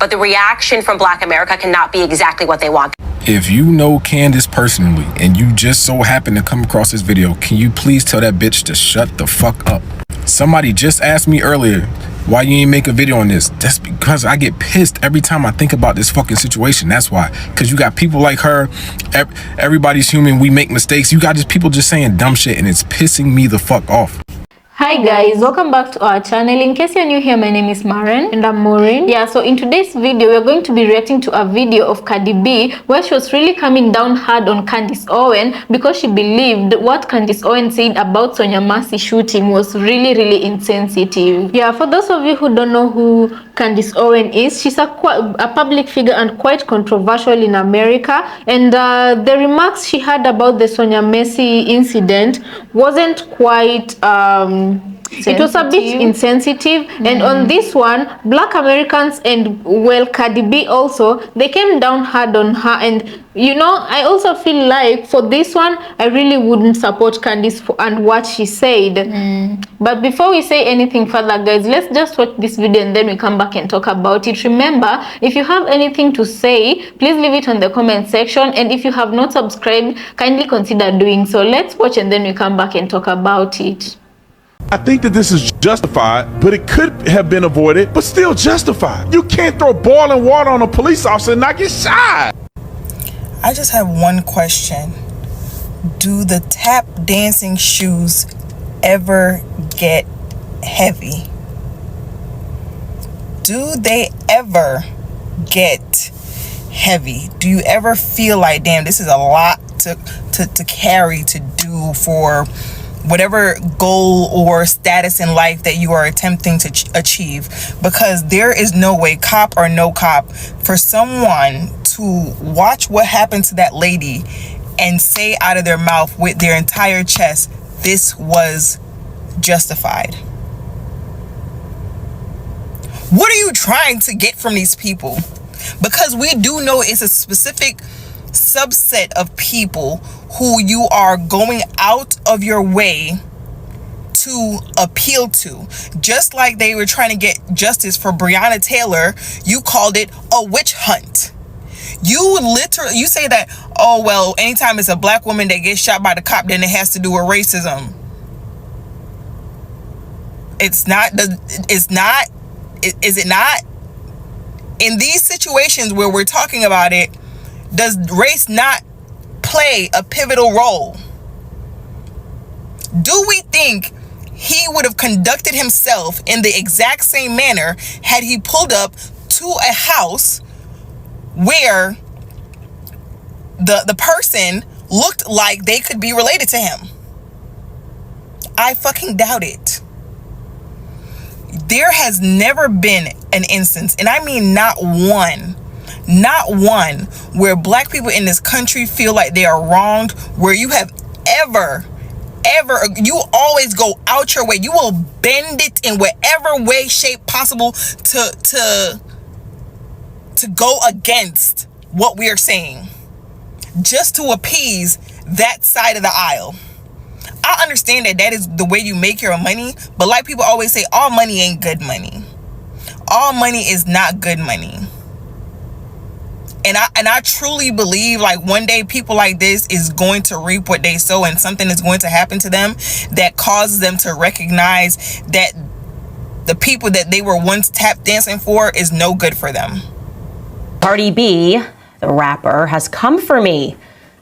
but the reaction from Black America cannot be exactly what they want. If you know Candice personally and you just so happen to come across this video, can you please tell that bitch to shut the fuck up? Somebody just asked me earlier why you ain't make a video on this. That's because I get pissed every time I think about this fucking situation. That's why. Because you got people like her. Everybody's human. We make mistakes. You got just people just saying dumb shit, and it's pissing me the fuck off. Hi guys, welcome back to our channel. In case you're new here, my name is Maren. And I'm Maureen. Yeah, so in today's video, we're going to be reacting to a video of Cardi B where she was really coming down hard on Candice Owens because she believed what Candice Owens said about Sonya Massey shooting was really insensitive. Yeah, for those of you who don't know who Candice Owens is, she's a public figure and quite controversial in America. And the remarks she had about the Sonya Massey incident wasn't quite it was a bit insensitive. And on this one, Black Americans and well, Cardi B also, they came down hard on her. And you know, I also feel like for this one, I really wouldn't support Candice and what she said. But before we say anything further, guys, let's just watch this video and then we come back and talk about it. Remember, if you have anything to say, please leave it on the comment section. And if you have not subscribed, kindly consider doing so. Let's watch and then we come back and talk about it. I think that this is justified, but it could have been avoided, but still justified. You can't throw boiling water on a police officer and not get shot. I just have one question. Do the tap dancing shoes ever get heavy? Do they ever get heavy? Do you ever feel like, damn, this is a lot to carry, to do for whatever goal or status in life that you are attempting to achieve? Because there is no way, cop or no cop, for someone to watch what happened to that lady and say out of their mouth with their entire chest, this was justified. What are you trying to get from these people? Because we do know it's a specific subset of people who you are going out of your way to appeal to. Just like they were trying to get justice for Breonna Taylor, you called it a witch hunt. You say that, oh well, anytime it's a black woman that gets shot by the cop, then it has to do with racism. Is it not? In these situations where we're talking about it, does race not play a pivotal role? Do we think he would have conducted himself in the exact same manner had he pulled up to a house where the person looked like they could be related to him? I fucking doubt it. There has never been an instance, and I mean not one, where black people in this country feel like they are wronged, where you have ever, you always go out your way. You will bend it in whatever way, shape possible to go against what we are saying, just to appease that side of the aisle. I understand that is the way you make your money, but like people always say, all money ain't good money. All money is not good money. And I truly believe, like, one day people like this is going to reap what they sow, and something is going to happen to them that causes them to recognize that the people that they were once tap dancing for is no good for them. Cardi B, the rapper, has come for me.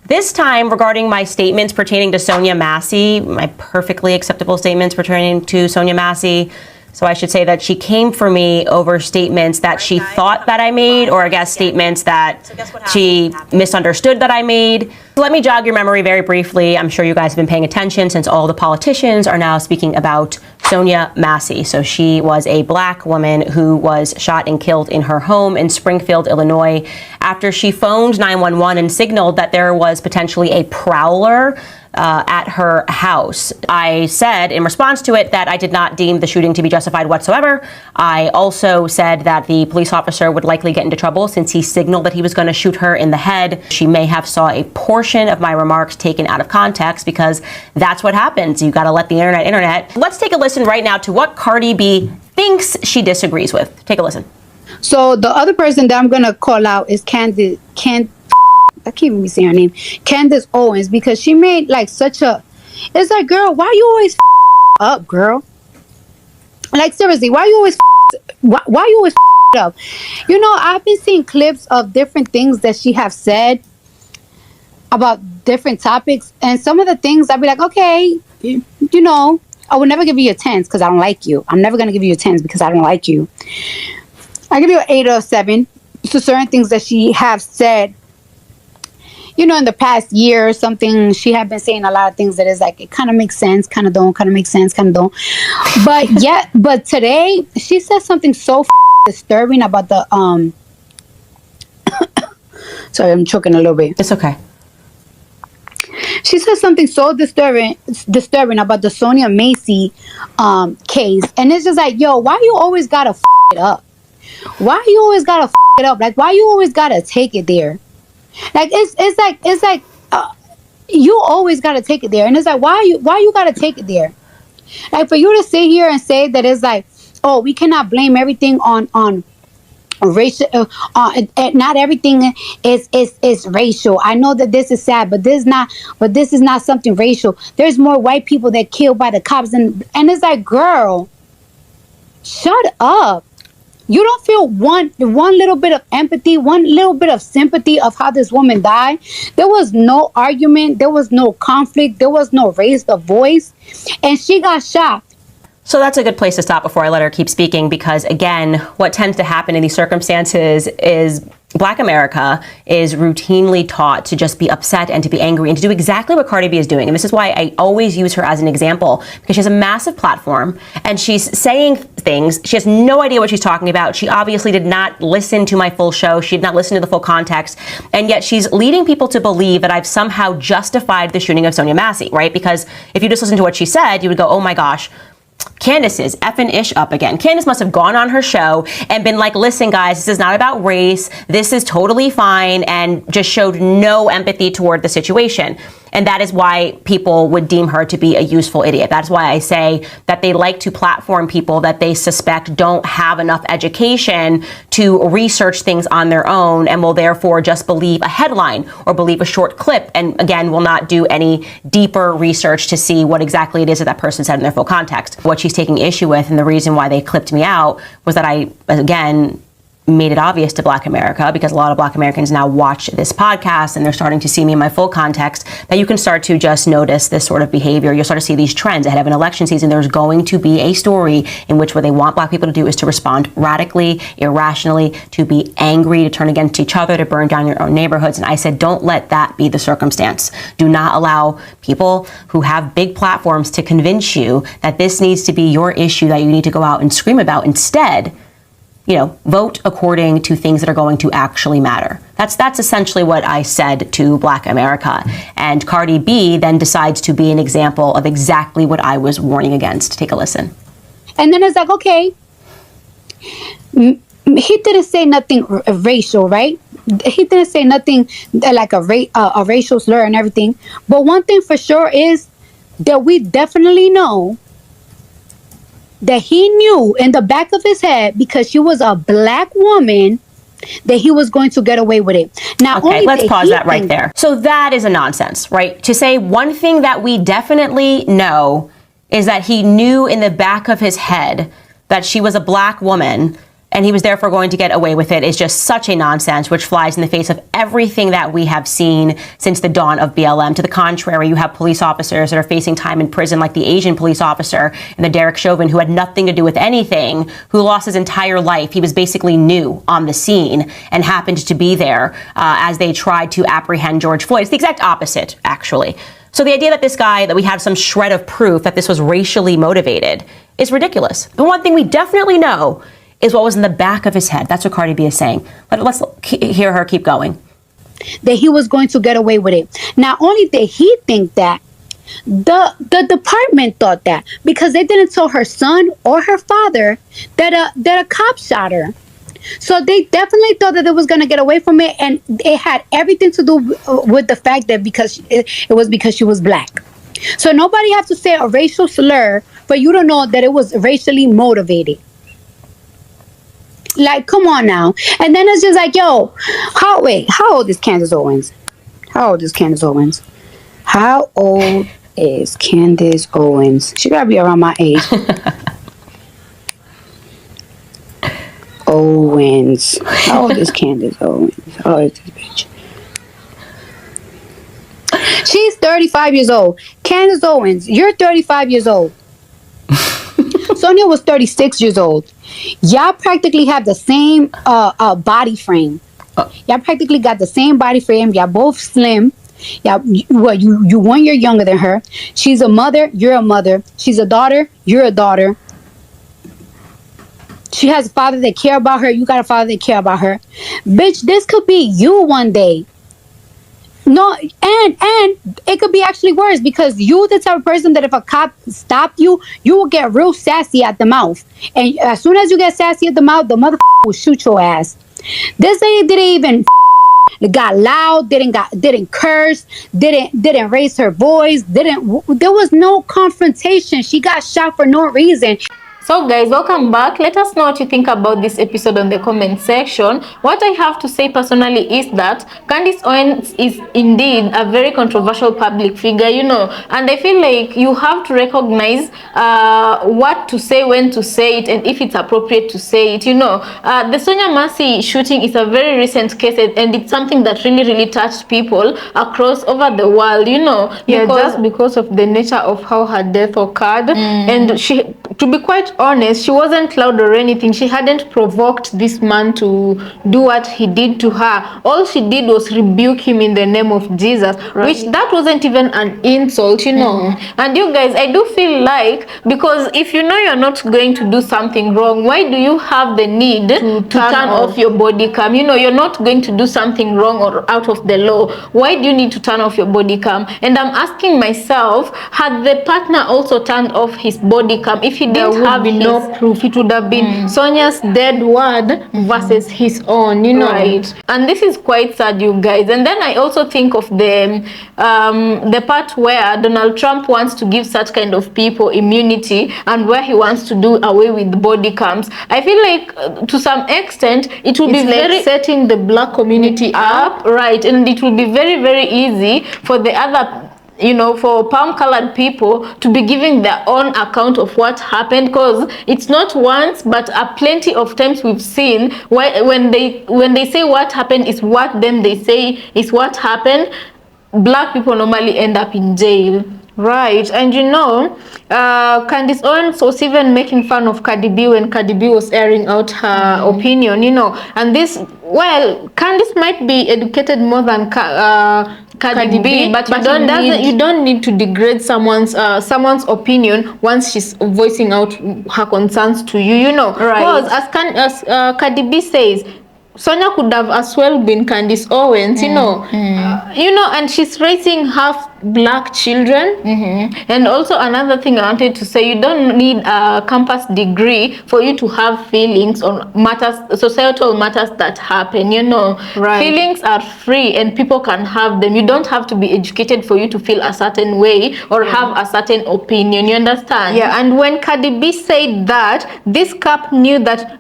This time regarding my statements pertaining to Sonya Massey, my perfectly acceptable statements pertaining to Sonya Massey. So I should say that she came for me over statements that she thought that I made, or I guess statements that she misunderstood that I made. Let me jog your memory very briefly. I'm sure you guys have been paying attention since all the politicians are now speaking about Sonya Massey. So she was a black woman who was shot and killed in her home in Springfield, Illinois, after she phoned 911 and signaled that there was potentially a prowler at her house. I said in response to it that I did not deem the shooting to be justified whatsoever. I also said that the police officer would likely get into trouble since he signaled that he was going to shoot her in the head. She may have saw a portion of my remarks taken out of context, because that's what happens. You got to let the internet. Let's take a listen right now to what Cardi B thinks she disagrees with. Take a listen. So the other person that I'm gonna call out is I can't even say her name, Candice Owens, because she made like such a. It's like, girl, why you always up, girl? Like seriously, why you always why you always up? You know, I've been seeing clips of different things that she have said about different topics, and some of the things I'd be like, okay, you know, I would never give you a 10 because I don't like you. I'm never gonna give you a 10 because I don't like you. I give you an 8 or a 7 to certain things that she have said. You know, in the past year or something, she had been saying a lot of things that is like, it kind of makes sense, kind of don't, kind of makes sense, kind of don't. But yeah, but today she said something so disturbing about the sorry, I'm choking a little bit. It's okay. She said something so disturbing about the Sonya Massey case, and it's just like, yo, why you always gotta it up? Why you always gotta it up? Like, why you always gotta take it there? Like, it's like you always gotta take it there, and it's like, why you gotta take it there? Like, for you to sit here and say that it's like, oh, we cannot blame everything on racial, not everything is racial. I know that this is sad, but this is not something racial. There's more white people that killed by the cops, and it's like, girl, shut up. You don't feel one little bit of empathy, one little bit of sympathy of how this woman died. There was no argument, there was no conflict, there was no raised a voice, and she got shot. So that's a good place to stop before I let her keep speaking, because again, what tends to happen in these circumstances is Black America is routinely taught to just be upset and to be angry and to do exactly what Cardi B is doing. And this is why I always use her as an example, because she has a massive platform and she's saying things. She has no idea what she's talking about. She obviously did not listen to my full show. She did not listen to the full context. And yet she's leading people to believe that I've somehow justified the shooting of Sonya Massey, right? Because if you just listen to what she said, you would go, oh my gosh, Candice is effing ish up again. Candice must have gone on her show and been like, listen, guys, this is not about race. This is totally fine, and just showed no empathy toward the situation. And that is why people would deem her to be a useful idiot. That's why I say that they like to platform people that they suspect don't have enough education to research things on their own and will therefore just believe a headline or believe a short clip, and again, will not do any deeper research to see what exactly it is that that person said in their full context. What she's taking issue with, and the reason why they clipped me out, was that I, again, made it obvious to Black America, because a lot of Black Americans now watch this podcast and they're starting to see me in my full context, that you can start to just notice this sort of behavior. You'll start to see these trends ahead of an election season. There's going to be a story in which what they want Black people to do is to respond radically, irrationally, to be angry, to turn against each other, to burn down your own neighborhoods. And I said, don't let that be the circumstance. Do not allow people who have big platforms to convince you that this needs to be your issue that you need to go out and scream about. Instead, vote according to things that are going to actually matter. That's essentially what I said to Black America. And Cardi B then decides to be an example of exactly what I was warning against. Take a listen. And then it's like, okay, he didn't say nothing racial, right? He didn't say nothing like a racial slur and everything. But one thing for sure is that we definitely know that he knew in the back of his head, because she was a Black woman, that he was going to get away with it. Now, okay, let's pause that right there. So that is a nonsense, right? To say one thing that we definitely know is that he knew in the back of his head that she was a Black woman and he was therefore going to get away with it is just such a nonsense, which flies in the face of everything that we have seen since the dawn of BLM. To the contrary, you have police officers that are facing time in prison, like the Asian police officer and the Derek Chauvin, who had nothing to do with anything, who lost his entire life. He was basically new on the scene and happened to be there as they tried to apprehend George Floyd. It's the exact opposite, actually. So the idea that this guy, that we have some shred of proof that this was racially motivated is ridiculous. The one thing we definitely know is what was in the back of his head. That's what Cardi B is saying. But let's hear her keep going. That he was going to get away with it. Not only did he think that, the department thought that, because they didn't tell her son or her father that a cop shot her. So they definitely thought that it was going to get away from it, and it had everything to do with the fact that because it was because she was Black. So nobody has to say a racial slur for you to know that it was racially motivated. Like, come on now. And then it's just like, yo, how old is Candace Owens? How old is Candace Owens? How old is Candace Owens? She gotta be around my age. Owens. How old is Candace Owens? How old is this bitch? She's 35 years old. Candace Owens, you're 35 years old. Sonya was 36 years old. Y'all practically have the same body frame. Y'all practically got the same body frame. Y'all both slim. Yeah, you 1 year younger than her. She's a mother, you're a mother. She's a daughter, you're a daughter. She has a father that care about her, you got a father that care about her. Bitch, this could be you one day. No, and it could be actually worse, because you the type of person that if a cop stopped you, you will get real sassy at the mouth. And as soon as you get sassy at the mouth, the motherfucker will shoot your ass. This lady didn't even got loud, didn't curse, didn't raise her voice, there was no confrontation. She got shot for no reason. So guys, welcome back. Let us know what you think about this episode on the comment section. What I have to say personally is that Candice Owens is indeed a very controversial public figure, you know, and I feel like you have to recognize what to say, when to say it, and if it's appropriate to say it, you know. The Sonya Massey shooting is a very recent case, and it's something that really touched people across over the world, you know. Yeah, just because of the nature of how her death occurred. And she, to be quite honest, she wasn't loud or anything. She hadn't provoked this man to do what he did to her. All she did was rebuke him in the name of Jesus, which that wasn't even an insult, you know. And you guys, I do feel like, because if you know you're not going to do something wrong, why do you have the need to turn off your body cam? You know, you're not going to do something wrong or out of the law. Why do you need to turn off your body cam? And I'm asking myself, had the partner also turned off his body cam, if he didn't have no proof, it would have been Sonya's dead word versus his own, you know. And this is quite sad, you guys. And then I also think of the part where Donald Trump wants to give such kind of people immunity, and where he wants to do away with body cams. I feel like to some extent it will be like very setting the black community up, right? And it will be very easy for the other, you know, for palm-colored people to be giving their own account of what happened, because it's not once but plenty of times we've seen when they say what happened is what them they say is what happened, black people normally end up in jail. Right. And you know, Candice Owens was even making fun of Cardi B when Cardi B was airing out her opinion, you know. And this, well, Candice might be educated more than Cardi B, but you don't need to degrade someone's opinion once she's voicing out her concerns to you, you know. Because as Cardi B says, Sonya could have as well been Candice Owens, you know. You know, and she's raising half black children. And also another thing I wanted to say, you don't need a campus degree for you to have feelings on matters, societal matters that happen, you know. Feelings are free and people can have them. You don't have to be educated for you to feel a certain way or have a certain opinion, you understand? Yeah, and when Cardi B said that, this cop knew that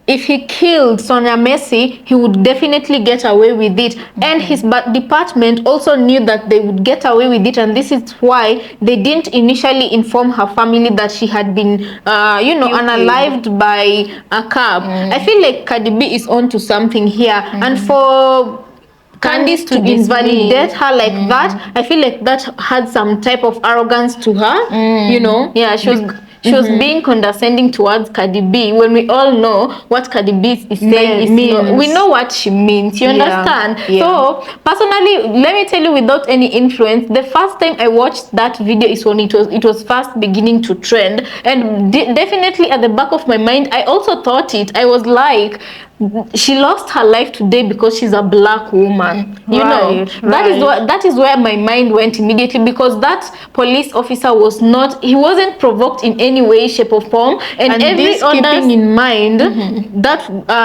if he killed Sonya Massey, he would definitely get away with it. And his department also knew that they would get away with it, and this is why they didn't initially inform her family that she had been, you know, unalived by a cab. I feel like Cardi B is onto something here, and for Candice to invalidate her like that, I feel like that had some type of arrogance to her, you know. Yeah, she was being condescending towards Cardi B, when we all know what Cardi B is saying we know what she means, you understand? So personally, let me tell you, without any influence, the first time I watched that video is when it was first beginning to trend, and definitely at the back of my mind I also thought it. I was like, she lost her life today because she's a black woman, you know. That is where my mind went immediately, because that police officer he wasn't provoked in any way, shape or form, and every keeping in mind that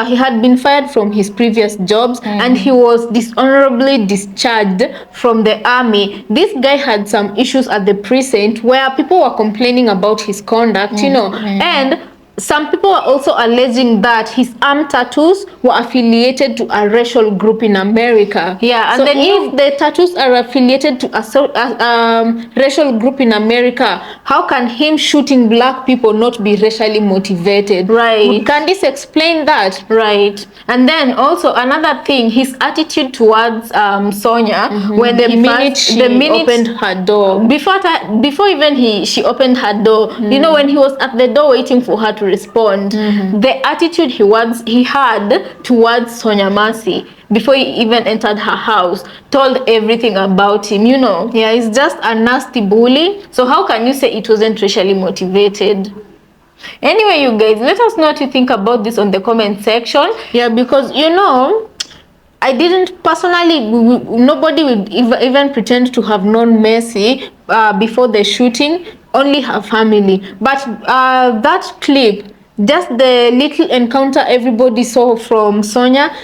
he had been fired from his previous jobs and he was dishonorably discharged from the army. This guy had some issues at the precinct where people were complaining about his conduct, you know, and some people are also alleging that his arm tattoos were affiliated to a racial group in America. Yeah, and so then if the tattoos are affiliated to a racial group in America, how can him shooting black people not be racially motivated? Right. Would Candice explain that? Right. And then also another thing, his attitude towards Sonya when the minute she opened her door. Before even she opened her door, you know, when he was at the door waiting for her to respond, the attitude he had towards Sonya Massey before he even entered her house told everything about him, you know. Yeah, he's just a nasty bully. So how can you say it wasn't racially motivated? Anyway, you guys, let us know what you think about this on the comment section. Yeah, because, you know, I didn't personally, nobody would even pretend to have known Massey before the shooting, only her family. But that clip, just the little encounter everybody saw from Sonya,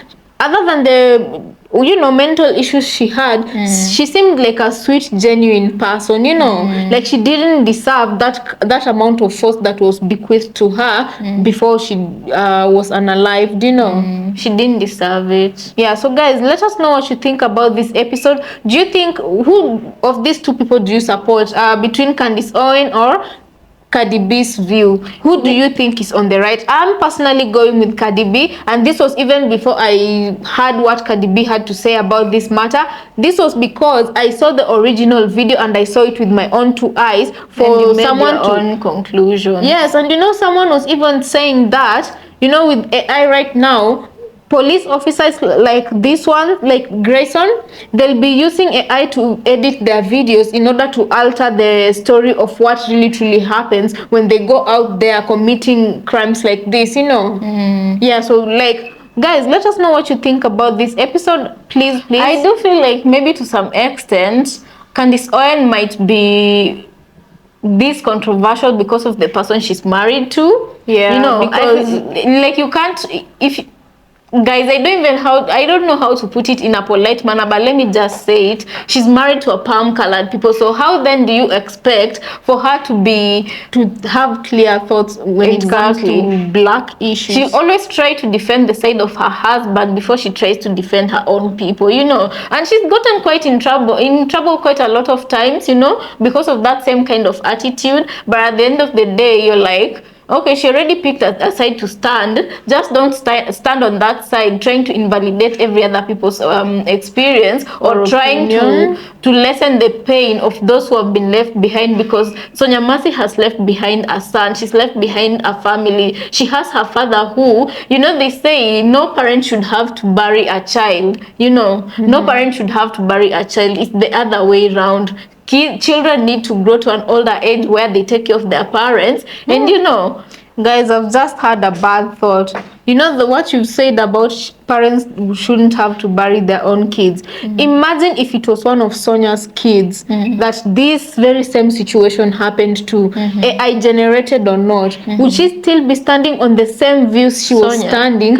other than the, you know, mental issues she had, she seemed like a sweet, genuine person, you know. Like she didn't deserve that amount of force that was bequeathed to her before she was unalived, you know. She didn't deserve it. Yeah, so guys, let us know what you think about this episode. Do you think, who of these two people do you support, between Candice Owens or Cardi B's view? Who do you think is on the right? I'm personally going with Cardi B, and this was even before I heard what Cardi B had to say about this matter. This was because I saw the original video and I saw it with my own two eyes for someone to own conclusion. Yes, and you know, someone was even saying that, you know, with AI right now, police officers like this one, like Grayson, they'll be using AI to edit their videos in order to alter the story of what really truly happens when they go out there committing crimes like this, you know. Yeah, so like, guys, let us know what you think about this episode, please. I do feel like maybe to some extent Candice Owens might be this controversial because of the person she's married to. Yeah, you know, because like you can't, if guys, I don't know how to put it in a polite manner, but let me just say it. She's married to a palm colored people, so how then do you expect for her to have clear thoughts when it comes to black issues? She always tries to defend the side of her husband before she tries to defend her own people, you know. And she's gotten quite in trouble quite a lot of times, you know, because of that same kind of attitude. But at the end of the day, you're like, okay, she already picked a side to stand. Just don't stand on that side trying to invalidate every other people's experience or trying to lessen the pain of those who have been left behind, because Sonya Massey has left behind a son. She's left behind a family. She has her father who, you know, they say no parent should have to bury a child. You know, no parent should have to bury a child. It's the other way around. Children need to grow to an older age where they take care of their parents. And you know, guys, I've just had a bad thought. You know, what you've said about parents shouldn't have to bury their own kids. Imagine if it was one of Sonya's kids that this very same situation happened to, AI generated or not. Would she still be standing on the same views she was standing?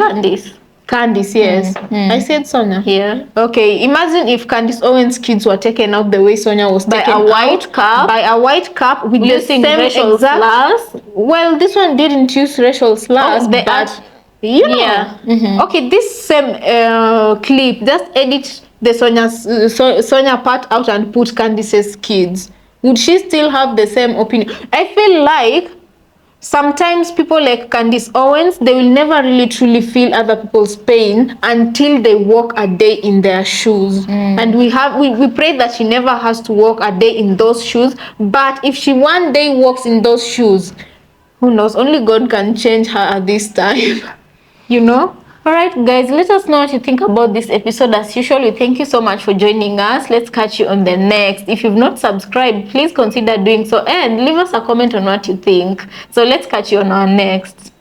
Candice, yes. I said Sonya. Yeah. Okay, imagine if Candice Owens' kids were taken out the way Sonya was taken out. By a white cap with the same racial slurs. Well, this one didn't use racial slurs, but you know. Yeah. Okay, this same clip, just edit the Sonya part out and put Candice's kids. Would she still have the same opinion? I feel like sometimes people like Candice Owens, they will never really truly feel other people's pain until they walk a day in their shoes. And we pray that she never has to walk a day in those shoes. But if she one day walks in those shoes, who knows? Only God can change her at this time. You know? Alright guys, let us know what you think about this episode. As usual, we thank you so much for joining us. Let's catch you on the next. If you've not subscribed, please consider doing so and leave us a comment on what you think. So let's catch you on our next.